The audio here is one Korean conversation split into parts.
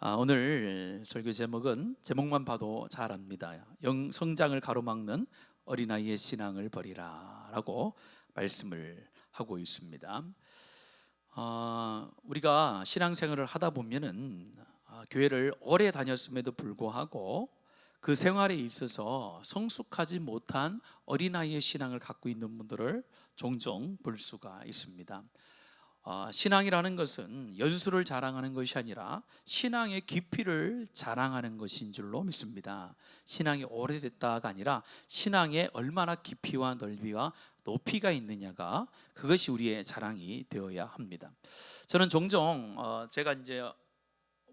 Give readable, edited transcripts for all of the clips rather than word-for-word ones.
오늘 설교 제목만 봐도 잘 압니다. 성장을 가로막는 어린아이의 신앙을 버리라 라고 말씀을 하고 있습니다. 우리가 신앙생활을 하다 보면은 교회를 오래 다녔음에도 불구하고 그 생활에 있어서 성숙하지 못한 어린아이의 신앙을 갖고 있는 분들을 종종 볼 수가 있습니다. 신앙이라는 것은 연수를 자랑하는 것이 아니라 신앙의 깊이를 자랑하는 것인 줄로 믿습니다. 신앙이 오래됐다가 아니라 신앙에 얼마나 깊이와 넓이와 높이가 있느냐가 그것이 우리의 자랑이 되어야 합니다. 저는 종종 제가 이제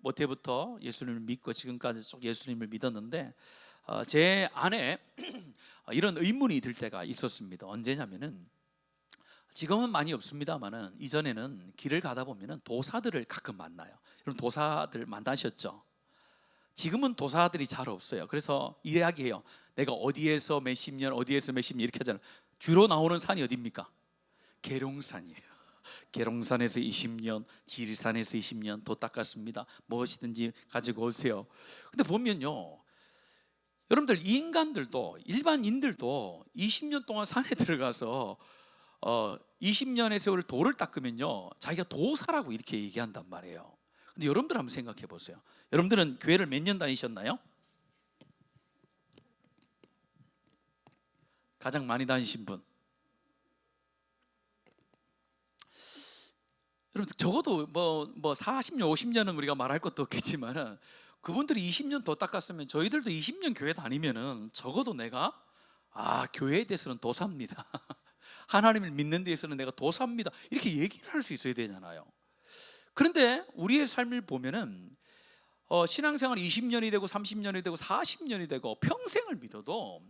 모태부터 예수님을 믿고 지금까지 쭉 예수님을 믿었는데 제 안에 이런 의문이 들 때가 있었습니다. 언제냐면은 지금은 많이 없습니다만은 이전에는 길을 가다 보면은 도사들을 가끔 만나요. 여러분 도사들 만나셨죠? 지금은 도사들이 잘 없어요. 그래서 이야기해요. 내가 어디에서 몇십 년, 어디에서 몇십 년 이렇게 하잖아요. 주로 나오는 산이 어디입니까? 계룡산이에요. 계룡산에서 20년, 지리산에서 20년 도 닦았습니다. 무엇이든지 가지고 오세요. 근데 보면요, 여러분들 인간들도 일반인들도 20년 동안 산에 들어가서 20년의 세월을 돌을 닦으면요 자기가 도사라고 이렇게 얘기한단 말이에요. 근데 여러분들 한번 생각해 보세요. 여러분들은 교회를 몇 년 다니셨나요? 가장 많이 다니신 분? 여러분 적어도 뭐 40년, 50년은 우리가 말할 것도 없겠지만은 그분들이 20년 더 닦았으면 저희들도 20년 교회 다니면은 적어도 내가 교회에 대해서는 도사입니다. 하나님을 믿는 데에서는 내가 도사입니다. 이렇게 얘기를 할 수 있어야 되잖아요. 그런데 우리의 삶을 보면은 신앙생활 20년이 되고 30년이 되고 40년이 되고 평생을 믿어도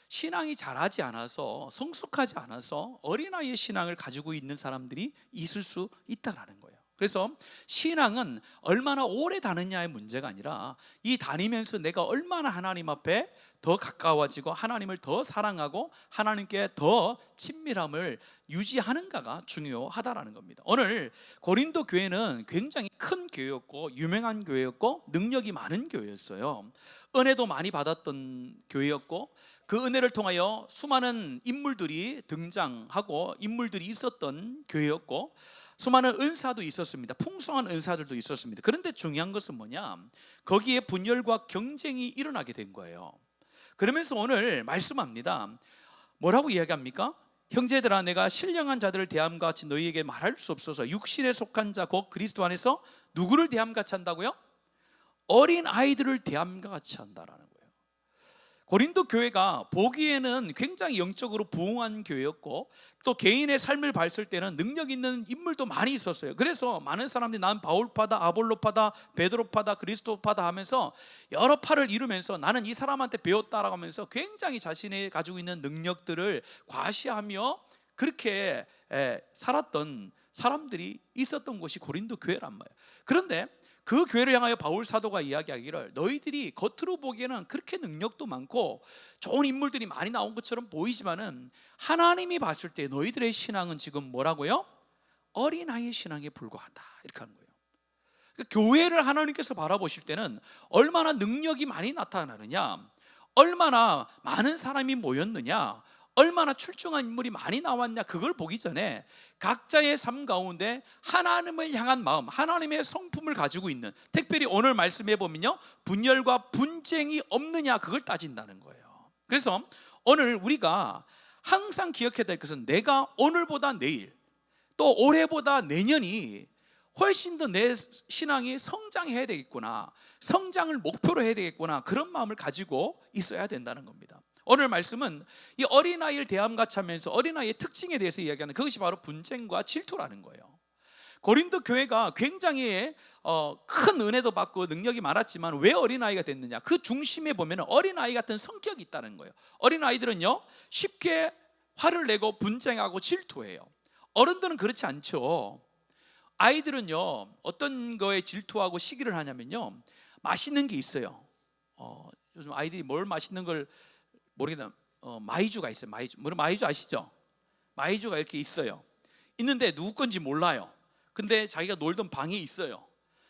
신앙이 자라지 않아서 성숙하지 않아서 어린아이의 신앙을 가지고 있는 사람들이 있을 수 있다는 거예요. 그래서 신앙은 얼마나 오래 다느냐의 문제가 아니라 이 다니면서 내가 얼마나 하나님 앞에 더 가까워지고 하나님을 더 사랑하고 하나님께 더 친밀함을 유지하는가가 중요하다라는 겁니다. 오늘 고린도 교회는 굉장히 큰 교회였고 유명한 교회였고 능력이 많은 교회였어요. 은혜도 많이 받았던 교회였고 그 은혜를 통하여 수많은 인물들이 등장하고 인물들이 있었던 교회였고 수많은 은사도 있었습니다. 풍성한 은사들도 있었습니다. 그런데 중요한 것은 뭐냐? 거기에 분열과 경쟁이 일어나게 된 거예요. 그러면서 오늘 말씀합니다. 뭐라고 이야기합니까? 형제들아, 내가 신령한 자들을 대함과 같이 너희에게 말할 수 없어서 육신에 속한 자 곧 그리스도 안에서 누구를 대함과 같이 한다고요? 어린 아이들을 대함과 같이 한다라는 거예요. 고린도 교회가 보기에는 굉장히 영적으로 부흥한 교회였고 또 개인의 삶을 봤을 때는 능력 있는 인물도 많이 있었어요. 그래서 많은 사람들이 난 바울파다, 아볼로파다, 베드로파다, 그리스도파다 하면서 여러 파를 이루면서 나는 이 사람한테 배웠다라고 하면서 굉장히 자신이 가지고 있는 능력들을 과시하며 그렇게 살았던 사람들이 있었던 곳이 고린도 교회란 말이에요. 그런데 그 교회를 향하여 바울 사도가 이야기하기를 너희들이 겉으로 보기에는 그렇게 능력도 많고 좋은 인물들이 많이 나온 것처럼 보이지만은 하나님이 봤을 때 너희들의 신앙은 지금 뭐라고요? 어린아이의 신앙에 불과하다 이렇게 하는 거예요. 그러니까 교회를 하나님께서 바라보실 때는 얼마나 능력이 많이 나타나느냐, 얼마나 많은 사람이 모였느냐, 얼마나 출중한 인물이 많이 나왔냐, 그걸 보기 전에 각자의 삶 가운데 하나님을 향한 마음, 하나님의 성품을 가지고 있는, 특별히 오늘 말씀해 보면요 분열과 분쟁이 없느냐, 그걸 따진다는 거예요. 그래서 오늘 우리가 항상 기억해야 될 것은 내가 오늘보다 내일 또 올해보다 내년이 훨씬 더 내 신앙이 성장해야 되겠구나, 성장을 목표로 해야 되겠구나, 그런 마음을 가지고 있어야 된다는 겁니다. 오늘 말씀은 이 어린아이를 대함같이 하면서 어린아이의 특징에 대해서 이야기하는, 그것이 바로 분쟁과 질투라는 거예요. 고린도 교회가 굉장히 큰 은혜도 받고 능력이 많았지만 왜 어린아이가 됐느냐? 그 중심에 보면 어린아이 같은 성격이 있다는 거예요. 어린아이들은요 쉽게 화를 내고 분쟁하고 질투해요. 어른들은 그렇지 않죠. 아이들은요 어떤 거에 질투하고 시기를 하냐면요, 맛있는 게 있어요. 요즘 아이들이 뭘 맛있는 걸 모르겠나, 마이쮸가 있어요. 마이쮸 아시죠? 마이쮸가 이렇게 있어요. 있는데 누구 건지 몰라요. 근데 자기가 놀던 방에 있어요.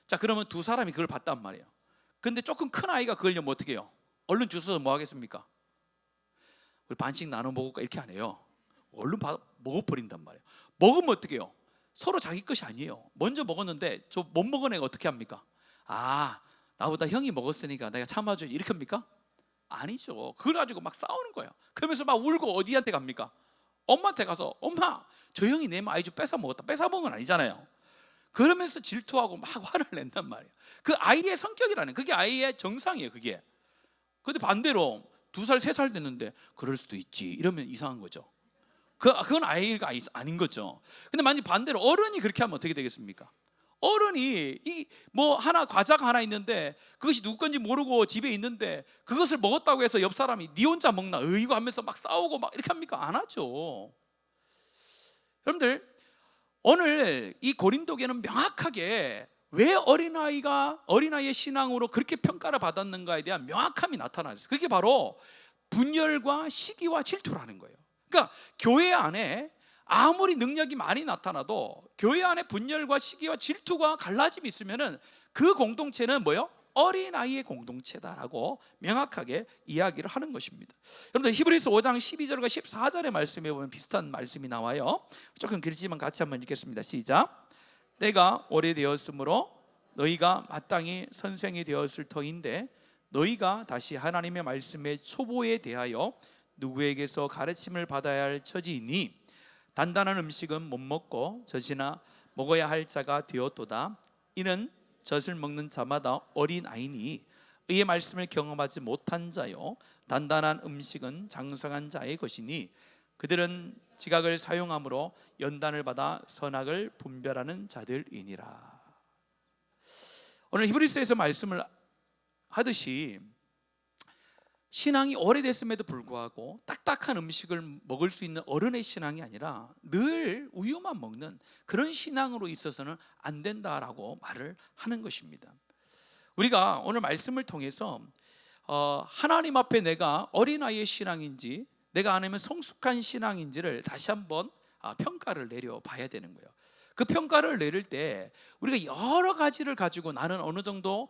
자, 그러면 두 사람이 그걸 봤단 말이에요. 근데 조금 큰 아이가 그걸 어떻게 해요? 얼른 주워서 뭐 하겠습니까? 우리 반씩 나눠 먹을까? 이렇게 안 해요. 얼른 먹어버린단 말이에요. 먹으면 어떻게 해요? 서로 자기 것이 아니에요. 먼저 먹었는데 저 못 먹은 애가 어떻게 합니까? 아, 나보다 형이 먹었으니까 내가 참아줘야지, 이렇게 합니까? 아니죠. 그걸 가지고 막 싸우는 거예요. 그러면서 막 울고 어디한테 갑니까? 엄마한테 가서, 엄마, 저 형이 내 아이 좀 뺏어 먹었다. 뺏어 먹은 건 아니잖아요. 그러면서 질투하고 막 화를 낸단 말이에요. 그 아이의 성격이라는, 그게 아이의 정상이에요, 그게. 근데 반대로 2살, 3살 됐는데 그럴 수도 있지, 이러면 이상한 거죠. 그건 아이가 아닌 거죠. 근데 만약 반대로 어른이 그렇게 하면 어떻게 되겠습니까? 어른이 하나, 과자가 하나 있는데 그것이 누구 건지 모르고 집에 있는데 그것을 먹었다고 해서 옆 사람이 니 혼자 먹나 이거 하면서 막 싸우고 막 이렇게 합니까? 안 하죠. 여러분들, 오늘 이 고린도교는 명확하게 왜 어린아이의 신앙으로 그렇게 평가를 받았는가에 대한 명확함이 나타나죠. 그게 바로 분열과 시기와 질투라는 거예요. 그러니까 교회 안에 아무리 능력이 많이 나타나도 교회 안에 분열과 시기와 질투가 갈라짐이 있으면은 그 공동체는 뭐요? 어린아이의 공동체다라고 명확하게 이야기를 하는 것입니다. 여러분들, 히브리서 5장 12절과 14절의 말씀에 보면 비슷한 말씀이 나와요. 조금 길지만 같이 한번 읽겠습니다. 시작. 때가 오래되었으므로 너희가 마땅히 선생이 되었을 터인데 너희가 다시 하나님의 말씀의 초보에 대하여 누구에게서 가르침을 받아야 할 처지이니 단단한 음식은 못 먹고 젖이나 먹어야 할 자가 되었도다. 이는 젖을 먹는 자마다 어린아이니 의의 말씀을 경험하지 못한 자요 단단한 음식은 장성한 자의 것이니 그들은 지각을 사용함으로 연단을 받아 선악을 분별하는 자들이니라. 오늘 히브리서에서 말씀을 하듯이 신앙이 오래됐음에도 불구하고 딱딱한 음식을 먹을 수 있는 어른의 신앙이 아니라 늘 우유만 먹는 그런 신앙으로 있어서는 안 된다라고 말을 하는 것입니다. 우리가 오늘 말씀을 통해서 하나님 앞에 내가 어린아이의 신앙인지 내가 아니면 성숙한 신앙인지를 다시 한번 평가를 내려봐야 되는 거예요. 그 평가를 내릴 때 우리가 여러 가지를 가지고 나는 어느 정도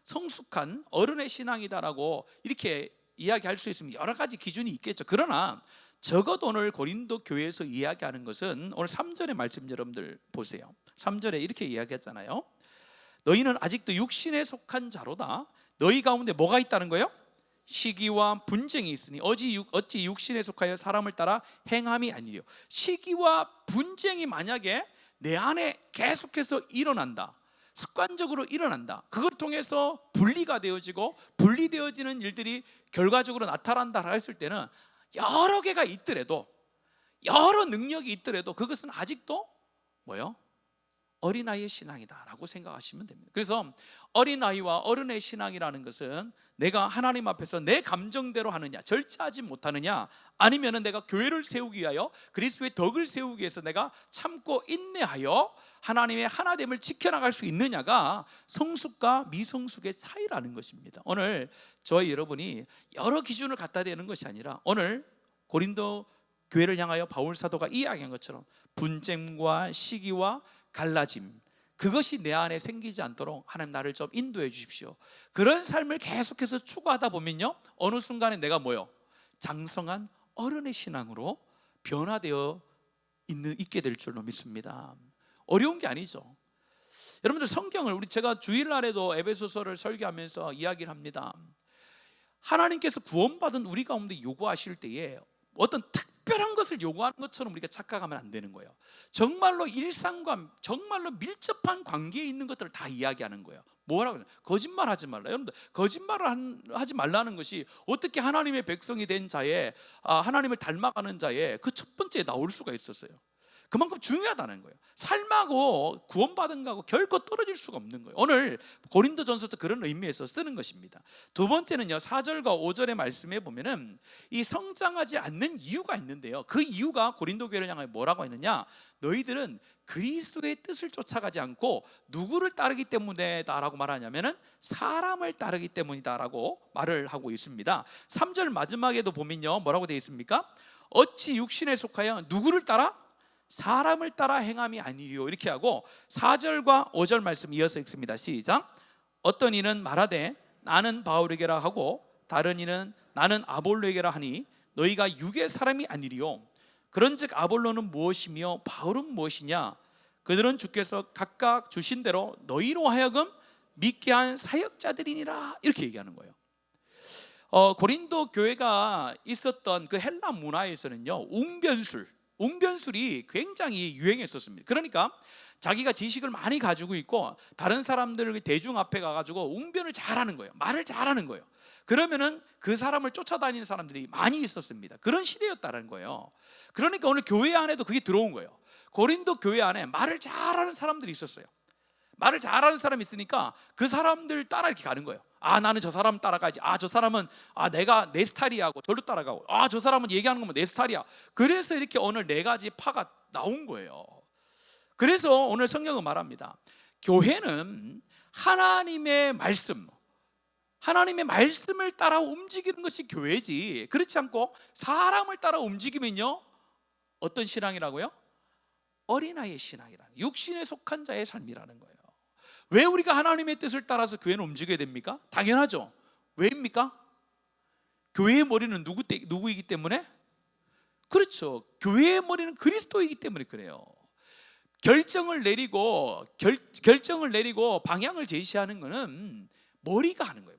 성숙한 어른의 신앙이다라고 이렇게 이야기할 수 있으면 여러 가지 기준이 있겠죠. 그러나 적어도 오늘 고린도 교회에서 이야기하는 것은 오늘 3절의 말씀 여러분들 보세요. 3절에 이렇게 이야기했잖아요. 너희는 아직도 육신에 속한 자로다. 너희 가운데 뭐가 있다는 거예요? 시기와 분쟁이 있으니 어찌 육신에 속하여 사람을 따라 행함이 아니요. 시기와 분쟁이 만약에 내 안에 계속해서 일어난다, 습관적으로 일어난다, 그걸 통해서 분리가 되어지고 분리되어지는 일들이 결과적으로 나타난다 했을 때는 여러 개가 있더라도, 여러 능력이 있더라도 그것은 아직도 뭐요? 어린아이의 신앙이다라고 생각하시면 됩니다. 그래서 어린아이와 어른의 신앙이라는 것은 내가 하나님 앞에서 내 감정대로 하느냐, 절제하지 못하느냐, 아니면 내가 교회를 세우기 위하여 그리스도의 덕을 세우기 위해서 내가 참고 인내하여 하나님의 하나됨을 지켜나갈 수 있느냐가 성숙과 미성숙의 차이라는 것입니다. 오늘 저희 여러분이 여러 기준을 갖다 대는 것이 아니라 오늘 고린도 교회를 향하여 바울 사도가 이야기한 것처럼 분쟁과 시기와 갈라짐, 그것이 내 안에 생기지 않도록 하나님 나를 좀 인도해 주십시오. 그런 삶을 계속해서 추구하다 보면요, 어느 순간에 내가 장성한 어른의 신앙으로 변화되어 있게 될 줄로 믿습니다. 어려운 게 아니죠. 여러분들, 성경을 제가 주일날에도 에베소서를 설교하면서 이야기를 합니다. 하나님께서 구원받은 우리 가운데 요구하실 때에 어떤 특별한 것을 요구하는 것처럼 우리가 착각하면 안 되는 거예요. 정말로 일상과 정말로 밀접한 관계에 있는 것들을 다 이야기하는 거예요. 뭐라고 해요? 거짓말하지 말라. 여러분들, 거짓말을 하지 말라는 것이 어떻게 하나님의 백성이 된 자의, 하나님을 닮아가는 자의 그 첫 번째에 나올 수가 있었어요. 그만큼 중요하다는 거예요. 삶하고 구원받은 거하고 결코 떨어질 수가 없는 거예요. 오늘 고린도전서도 그런 의미에서 쓰는 것입니다. 두 번째는요, 4절과 5절의 말씀에 보면은 이 성장하지 않는 이유가 있는데요, 그 이유가 고린도 교회를 향해 뭐라고 했느냐, 너희들은 그리스도의 뜻을 쫓아가지 않고 누구를 따르기 때문에다라고 말하냐면은 사람을 따르기 때문이다라고 말을 하고 있습니다. 3절 마지막에도 보면요, 뭐라고 되어 있습니까? 어찌 육신에 속하여 누구를 따라? 사람을 따라 행함이 아니요. 이렇게 하고 4절과 5절 말씀 이어서 읽습니다. 시작. 어떤 이는 말하되 나는 바울에게라 하고 다른 이는 나는 아볼로에게라 하니 너희가 육의 사람이 아니리요. 그런즉 아볼로는 무엇이며 바울은 무엇이냐? 그들은 주께서 각각 주신 대로 너희로 하여금 믿게 한 사역자들이니라. 이렇게 얘기하는 거예요. 고린도 교회가 있었던 그 헬라 문화에서는요, 웅변술이 굉장히 유행했었습니다. 그러니까 자기가 지식을 많이 가지고 있고 다른 사람들 대중 앞에 가가지고 웅변을 잘하는 거예요. 말을 잘하는 거예요. 그러면은 그 사람을 쫓아다니는 사람들이 많이 있었습니다. 그런 시대였다는 거예요. 그러니까 오늘 교회 안에도 그게 들어온 거예요. 고린도 교회 안에 말을 잘하는 사람들이 있었어요. 말을 잘하는 사람이 있으니까 그 사람들 따라 이렇게 가는 거예요. 아, 나는 저 사람 따라가야지. 아, 저 사람은 내가 내 스타일이야 하고 저를 따라가고, 아, 저 사람은 얘기하는 거면 내 스타일이야. 그래서 이렇게 오늘 4가지 파가 나온 거예요. 그래서 오늘 성경은 말합니다. 교회는 하나님의 말씀을 따라 움직이는 것이 교회지, 그렇지 않고 사람을 따라 움직이면요, 어떤 신앙이라고요? 어린아이의 신앙이라는, 육신에 속한 자의 삶이라는 거예요. 왜 우리가 하나님의 뜻을 따라서 교회는 움직여야 됩니까? 당연하죠. 왜입니까? 교회의 머리는 누구이기 때문에? 그렇죠. 교회의 머리는 그리스도이기 때문에 그래요. 결정을 내리고 방향을 제시하는 것은 머리가 하는 거예요.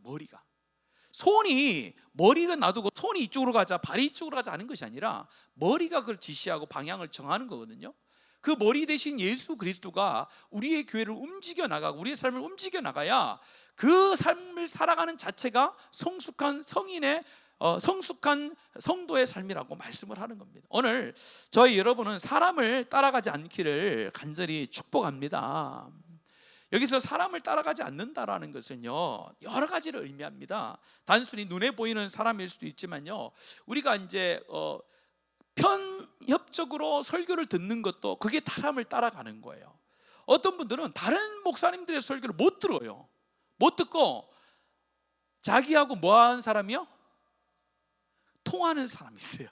머리를 놔두고 손이 이쪽으로 가자, 발이 이쪽으로 가자 하는 것이 아니라 머리가 그걸 지시하고 방향을 정하는 거거든요. 그 머리 대신 예수 그리스도가 우리의 교회를 움직여 나가고 우리의 삶을 움직여 나가야 그 삶을 살아가는 자체가 성숙한 성도의 삶이라고 말씀을 하는 겁니다. 오늘 저희 여러분은 사람을 따라가지 않기를 간절히 축복합니다. 여기서 사람을 따라가지 않는다라는 것은요, 여러 가지를 의미합니다. 단순히 눈에 보이는 사람일 수도 있지만요, 우리가 이제 편협적으로 설교를 듣는 것도 그게 사람을 따라가는 거예요. 어떤 분들은 다른 목사님들의 설교를 못 들어요. 못 듣고 자기하고 뭐 하는 사람이요? 통하는 사람이 있어요.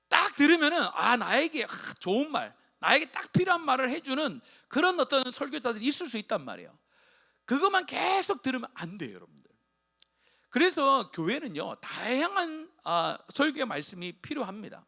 딱 들으면은 나에게 좋은 말, 나에게 딱 필요한 말을 해주는 그런 어떤 설교자들이 있을 수 있단 말이에요. 그것만 계속 들으면 안 돼요, 여러분들. 그래서 교회는요, 다양한 설교의 말씀이 필요합니다.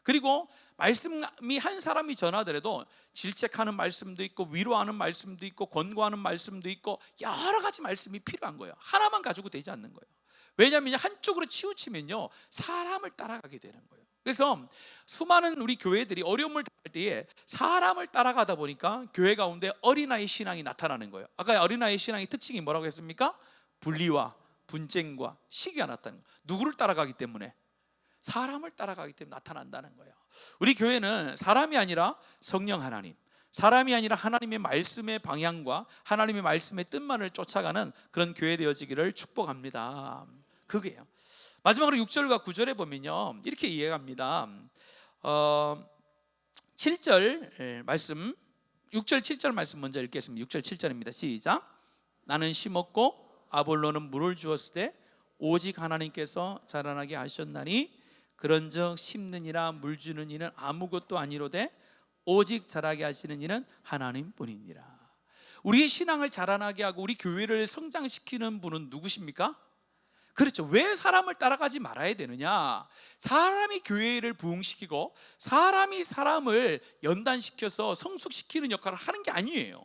그리고 말씀이 한 사람이 전하더라도 질책하는 말씀도 있고 위로하는 말씀도 있고 권고하는 말씀도 있고 여러 가지 말씀이 필요한 거예요. 하나만 가지고 되지 않는 거예요. 왜냐하면 한쪽으로 치우치면요, 사람을 따라가게 되는 거예요. 그래서 수많은 우리 교회들이 어려움을 당할 때에 사람을 따라가다 보니까 교회 가운데 어린아이 신앙이 나타나는 거예요. 아까 어린아이 신앙의 특징이 뭐라고 했습니까? 분리와 분쟁과 시기가 나타나는 거예요. 누구를 따라가기 때문에? 사람을 따라가기 때문에 나타난다는 거예요. 우리 교회는 사람이 아니라 성령 하나님, 사람이 아니라 하나님의 말씀의 방향과 하나님의 말씀의 뜻만을 쫓아가는 그런 교회 되어지기를 축복합니다. 그게요. 마지막으로 6절과 9절에 보면요, 이렇게 이해합니다. 7절 말씀, 6절 7절 말씀 먼저 읽겠습니다. 6절 7절입니다. 시작. 나는 심었고 아볼로는 물을 주었을 때 오직 하나님께서 자라나게 하셨나니 그런즉 심는 이나 물 주는 이는 아무것도 아니로되 오직 자라게 하시는 이는 하나님뿐이니라. 우리의 신앙을 자라나게 하고 우리 교회를 성장시키는 분은 누구십니까? 그렇죠. 왜 사람을 따라가지 말아야 되느냐? 사람이 교회를 부흥시키고 사람이 사람을 연단시켜서 성숙시키는 역할을 하는 게 아니에요.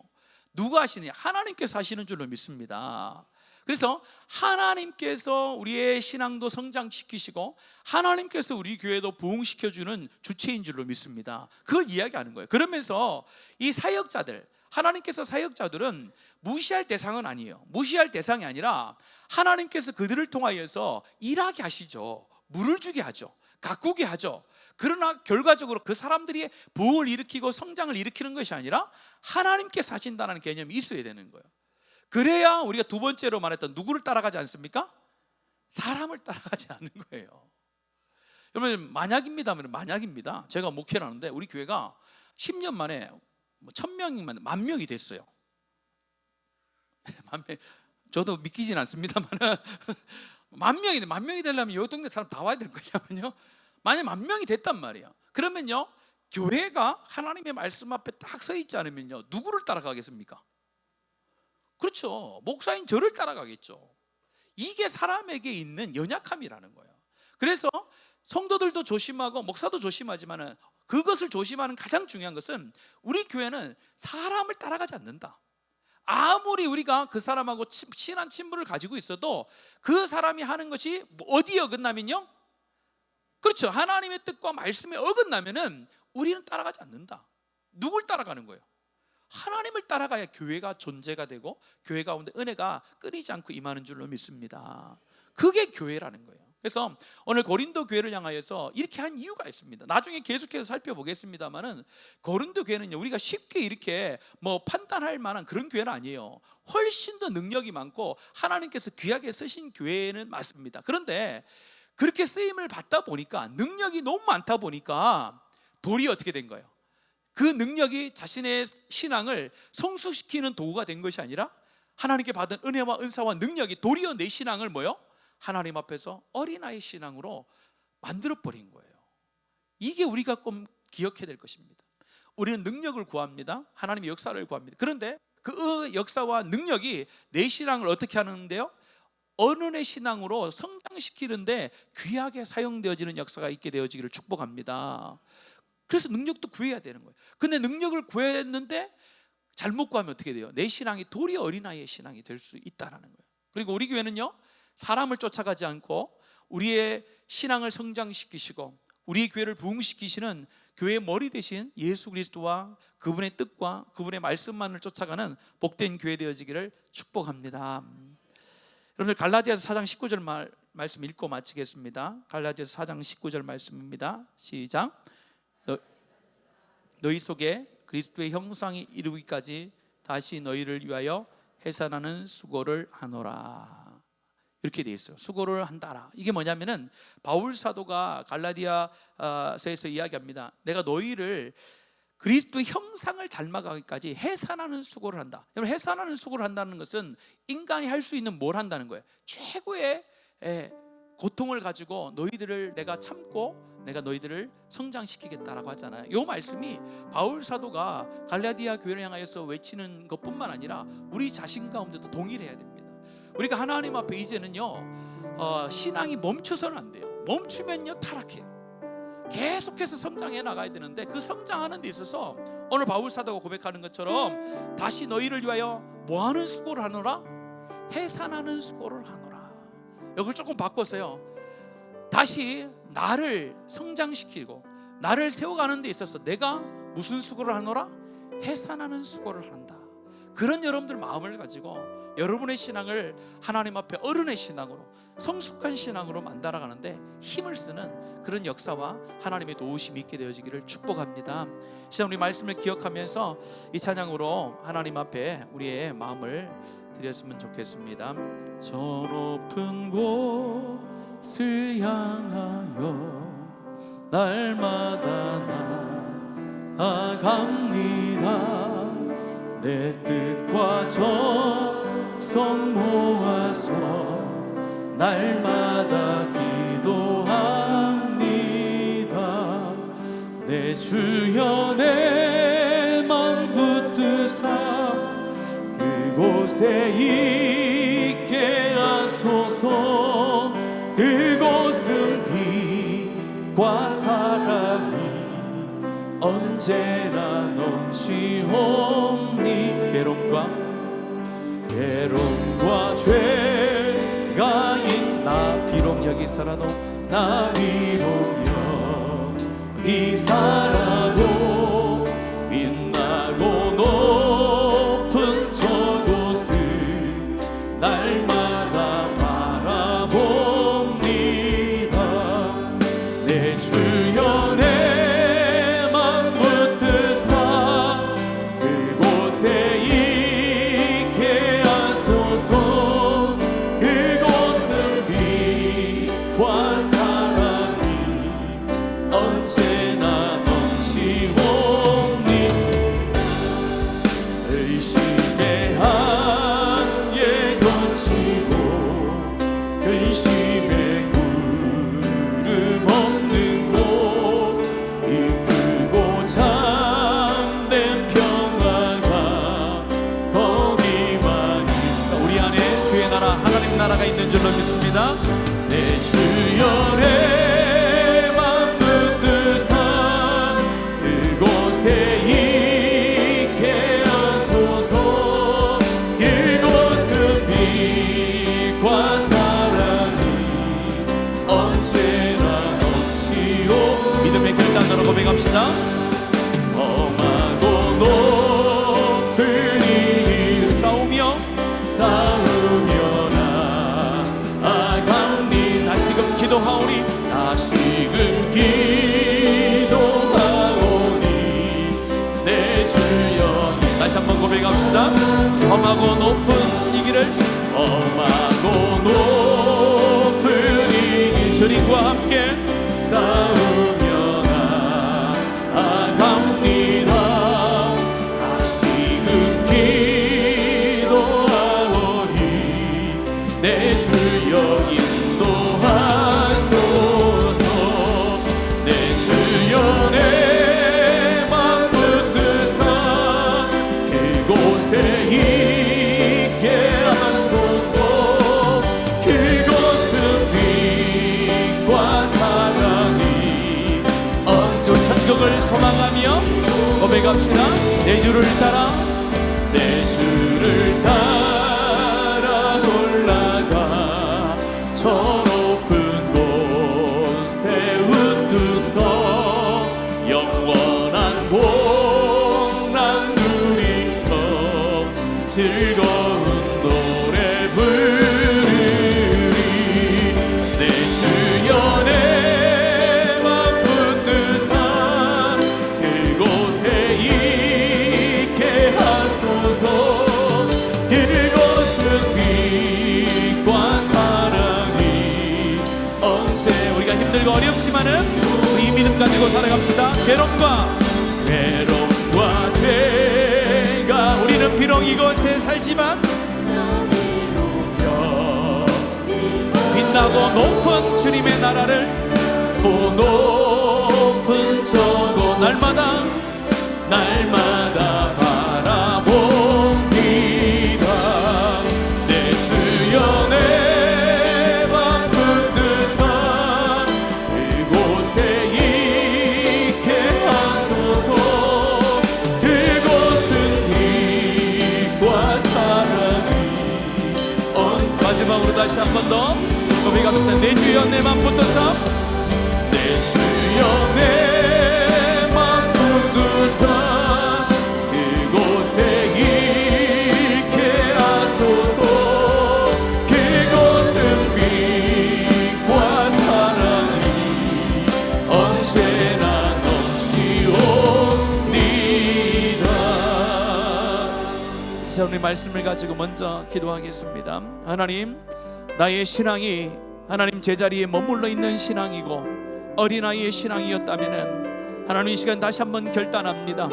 누가 하시느냐? 하나님께서 하시는 줄로 믿습니다. 그래서 하나님께서 우리의 신앙도 성장시키시고 하나님께서 우리 교회도 부흥시켜주는 주체인 줄로 믿습니다. 그걸 이야기하는 거예요. 그러면서 이 사역자들, 하나님께서 사역자들은 무시할 대상은 아니에요. 무시할 대상이 아니라 하나님께서 그들을 통하여서 일하게 하시죠. 물을 주게 하죠. 가꾸게 하죠. 그러나 결과적으로 그 사람들이 부흥을 일으키고 성장을 일으키는 것이 아니라 하나님께서 하신다는 개념이 있어야 되는 거예요. 그래야 우리가 두 번째로 말했던 누구를 따라가지 않습니까? 사람을 따라가지 않는 거예요. 여러분, 만약입니다. 제가 목회를 하는데 우리 교회가 10년 만에 1000명이면 10,000명이 됐어요. 저도 믿기진 않습니다만 10,000명이 되려면 이 동네 사람 다 와야 될 거냐면요, 만약 10,000명이 됐단 말이에요. 그러면요, 교회가 하나님의 말씀 앞에 딱 서 있지 않으면요, 누구를 따라가겠습니까? 그렇죠. 목사인 저를 따라가겠죠. 이게 사람에게 있는 연약함이라는 거예요. 그래서 성도들도 조심하고 목사도 조심하지만 그것을 조심하는 가장 중요한 것은 우리 교회는 사람을 따라가지 않는다. 아무리 우리가 그 사람하고 친한 친분을 가지고 있어도 그 사람이 하는 것이 어디에 어긋나면요, 그렇죠, 하나님의 뜻과 말씀에 어긋나면은 우리는 따라가지 않는다. 누굴 따라가는 거예요? 하나님을 따라가야 교회가 존재가 되고 교회 가운데 은혜가 끊이지 않고 임하는 줄로 믿습니다. 그게 교회라는 거예요. 그래서 오늘 고린도 교회를 향하여서 이렇게 한 이유가 있습니다. 나중에 계속해서 살펴보겠습니다만은 고린도 교회는요, 우리가 쉽게 이렇게 판단할 만한 그런 교회는 아니에요. 훨씬 더 능력이 많고 하나님께서 귀하게 쓰신 교회는 맞습니다. 그런데 그렇게 쓰임을 받다 보니까, 능력이 너무 많다 보니까 도리어 어떻게 된 거예요? 그 능력이 자신의 신앙을 성숙시키는 도구가 된 것이 아니라 하나님께 받은 은혜와 은사와 능력이 도리어 내 신앙을 하나님 앞에서 어린아이 신앙으로 만들어버린 거예요. 이게 우리가 꼭 기억해야 될 것입니다. 우리는 능력을 구합니다. 하나님의 역사를 구합니다. 그런데 그 역사와 능력이 내 신앙을 어떻게 하는데요? 어른의 신앙으로 성장시키는데 귀하게 사용되어지는 역사가 있게 되어지기를 축복합니다. 그래서 능력도 구해야 되는 거예요. 근데 능력을 구했는데 잘못 구하면 어떻게 돼요? 내 신앙이 도리어 어린아이의 신앙이 될 수 있다는 거예요. 그리고 우리 교회는요, 사람을 쫓아가지 않고 우리의 신앙을 성장시키시고 우리 교회를 부흥시키시는 교회의 머리 대신 예수 그리스도와 그분의 뜻과 그분의 말씀만을 쫓아가는 복된 교회 되어지기를 축복합니다. 여러분들, 갈라디아서 4장 19절 말씀 읽고 마치겠습니다. 갈라디아서 4장 19절 말씀입니다. 시작. 너희 속에 그리스도의 형상이 이루기까지 다시 너희를 위하여 해산하는 수고를 하노라. 이렇게 되어 있어요. 수고를 한다라. 이게 뭐냐면은 바울 사도가 갈라디아서에서 이야기합니다. 내가 너희를 그리스도의 형상을 닮아가기까지 해산하는 수고를 한다. 여러분, 해산하는 수고를 한다는 것은 인간이 할 수 있는 뭘 한다는 거예요? 최고의 고통을 가지고 너희들을 내가 참고 내가 너희들을 성장시키겠다라고 하잖아요. 이 말씀이 바울 사도가 갈라디아 교회를 향하여서 외치는 것뿐만 아니라 우리 자신 가운데도 동일해야 됩니다. 우리가 하나님 앞에 이제는요, 신앙이 멈춰서는 안 돼요. 멈추면요, 타락해요. 계속해서 성장해 나가야 되는데 그 성장하는 데 있어서 오늘 바울 사도가 고백하는 것처럼 다시 너희를 위하여 뭐하는 수고를 하노라? 해산하는 수고를 하노라. 이걸 조금 바꿔서요, 다시 나를 성장시키고 나를 세워가는 데 있어서 내가 무슨 수고를 하노라? 해산하는 수고를 한다. 그런 여러분들 마음을 가지고 여러분의 신앙을 하나님 앞에 어른의 신앙으로, 성숙한 신앙으로 만들어가는데 힘을 쓰는 그런 역사와 하나님의 도우심이 있게 되어지기를 축복합니다. 시간 우리 말씀을 기억하면서 이 찬양으로 하나님 앞에 우리의 마음을 드렸으면 좋겠습니다. 저 높은 곳을 향하여 날마다 나아갑니다. 내 뜻과 정성 모아서 날마다 기도합니다. 내 주여 내 맘 붙드사 그곳에 있게 하소서. 그곳은 빛과 사랑이 언제나 넘치옵니. 괴로움과 죄가 있나 비록 여기 살아도 나 비록 여기 살아도 빛나고 높은 저곳을 날마다 바라봅니다. 내 주여 내 맘 붙드사 그곳에 있게 하소서. 그곳은 빛과 사랑이 언제나 넘치옵니. 의심의 한에 거치고 근심의 구름 없는 곳 이끌고 주의 나라, 하나님 나라가 있는 줄로 믿습니다. 내 주연의 맘 붙드사 그곳에 있게 하소서. 그곳은 빛과 사랑이 언제나 넘치오. 믿음의 결단으로 고백합시다. 험하고 높은 길 싸우며 나아갑니. 다시금 기도하오니 다시금 기도하오니 내 주여. 다시 한번 고백합시다. 험하고 높은 이 길을, 험하고 높은 이 길 주님과 함께 싸우며 나아갑니다. 다시금 기도하오니 내 주여 인도하소서. 내 주여 내 맘 붙드사 그곳에 있게 하소서. 그곳은 빛과 사랑이 언제 천국을 소망하며 고백합시다. 내 주를 따라, 내 주를 따라 올라가 저 높은 곳에 우뚝서 영원한 복락 누리며 즐거운 노래 부르리. 내 주여 내 맘 붙드사 그곳에 있게 하소서. 그곳은 빛과 사랑이 언제. 우리가 힘들고 어렵지만은 우리 믿음 가지고 살아갑시다. 괴로움과 죄가 우리는 비록 이곳에 살지만 빛나고 높은 주님의 나라를 높은 저곳 날마다 바라봅니다. 내 주여 내 맘 붙드사 그곳에 있게 하소서. 그곳은 빛과 사랑이 마지막으로 다시 한 번 더 고백합시다. 내 주여 내 맘 붙드사, 내 주여 내 맘 붙드사 그곳에 있게 하소서. 그곳은 빛과 사랑이 언제나 넘치옵니다. 자, 오늘 말씀을 가지고 먼저 기도하겠습니다. 하나님, 나의 신앙이 하나님 제자리에 머물러 있는 신앙이고 어린아이의 신앙이었다면 하나님 이 시간 다시 한번 결단합니다.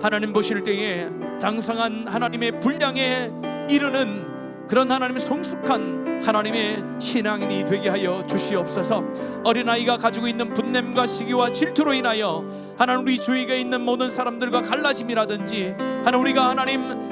하나님 보실 때에 장성한 하나님의 분량에 이르는 그런 하나님의 성숙한 하나님의 신앙인이 되게 하여 주시옵소서. 어린아이가 가지고 있는 분냄과 시기와 질투로 인하여 하나님 우리 주위에 있는 모든 사람들과 갈라짐이라든지 하나님 우리가 하나님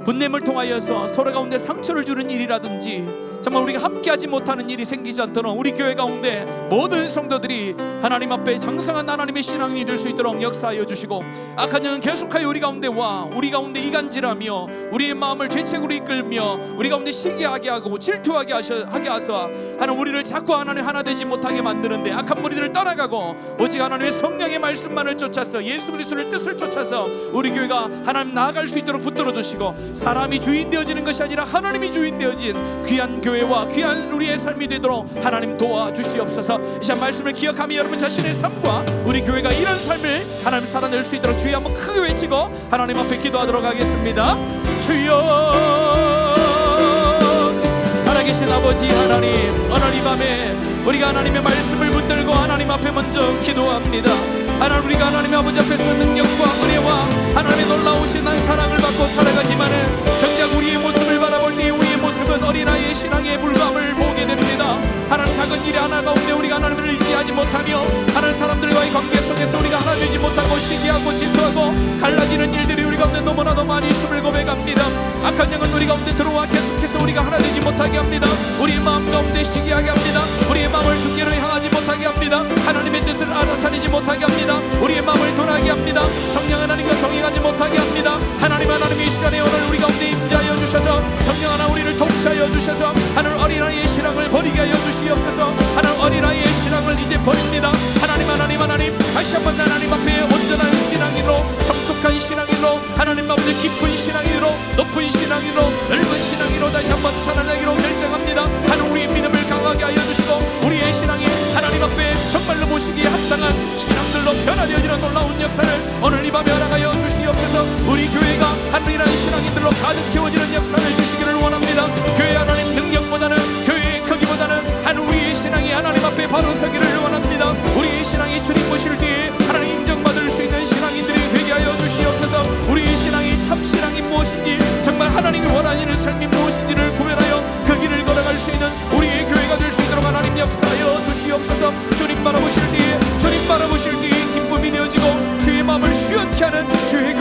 분냄을 통하여서 서로 가운데 상처를 주는 일이라든지 정말 우리가 함께하지 못하는 일이 생기지 않도록 우리 교회 가운데 모든 성도들이 하나님 앞에 장성한 하나님의 신앙이 될 수 있도록 역사하여 주시고 악한 영은 계속하여 우리 가운데 와 우리 가운데 이간질하며 우리의 마음을 죄책으로 이끌며 우리 가운데 시기하게 하고 질투하게 하게 하사 하나님 우리를 자꾸 하나님 하나 되지 못하게 만드는데 악한 무리들을 떠나가고 오직 하나님의 성령의 말씀만을 쫓아서 예수 그리스도의 뜻을 쫓아서 우리 교회가 하나님 나아갈 수 있도록 붙들어 주시고 사람이 주인 되어지는 것이 아니라 하나님이 주인 되어진 귀한 교회와 귀한 우리의 삶이 되도록 하나님 도와주시옵소서. 이 시간 말씀을 기억하며 여러분 자신의 삶과 우리 교회가 이런 삶을 하나님 살아낼 수 있도록 주여 한번 크게 외치고 하나님 앞에 기도하도록 하겠습니다. 주여 살아계신 아버지 하나님, 오늘 이 밤에 우리가 하나님의 말씀을 붙들고 하나님 앞에 먼저 기도합니다. 하나님 우리가 하나님의 아버지 앞에서 능력과 은혜와 하나님의 놀라우신 한 사랑을 받고 살아가지만은 정작 우리의 모습을 바라볼 때 우리의 모습은 어린아이의 신앙의 불감을 보게 됩니다. 하나님 작은 일 하나 가운데 우리가 하나님을 의지하지 못하며 하나님 사람들과의 관계 속에서 우리가 하나 되지 못하고 시기하고 질투하고 갈라지는 일들이 우리 가운데 너무나도 많이 있음을 고백합니다. 악한 영은 우리 가운데 들어와 계속해서 우리가 하나 되지 못하게 합니다. 우리의 마음 가운데 시기하게 합니다. 우리의 마음을 주께로 향하지 못하게 합니다. 하나님의 뜻을 알아차리지 못하게 합니다. 우리의 마음을 돌아가게 합니다. 성령 하나님과 동행하지 못하게 합니다. 하나님 이 시간에 오늘 우리 가운데 임재하여 주셔서 성령 하나 우리를 통치하여 주셔서 하늘 어린아이의 신앙을 버리게 하여 주시옵소서. 하늘 어린아이의 신앙을 이제 버립니다. 하나님 다시 한번 하나님 앞에 온전한 신앙으로 성숙한 신앙으로 하나님 아버지 깊은 신앙으로 높은 신앙으로 넓은 신앙으로 다시 한번 살아나기로 결정합니다. 하늘 우리의 믿음을 강하게 하여 주시고 우리의 신앙이 하나님 앞에 정말로 보시기에 합당한 신앙들로 변화되어지는 놀라운 역사를 오늘 이 밤에 허락하여 주시옵소서. 우리 교회가 하늘이라는 신앙인들로 가득 채워지는 역사를 주시기를 원합니다. 교회 하나님 능력보다는 교회의 크기보다는 하늘 우리의 신앙이 하나님 앞에 바로 서기를 원합니다. 우리의 신앙이 주님 보실 뒤에 하나님 인정받을 수 있는 신앙인들이 되게 하여 주시옵소서. 우리의 신앙이 참 신앙이 무엇인지 정말 하나님이 원하시는 삶이 무엇인지를 구별하여 그 길을 걸어갈 수 있는 우리의 교회가 될 수 있도록 하나님 역사하여 주시옵소서. 주님 바라보실 뒤에 기쁨이 되어지고 주의 마음을 시원케 하는 주의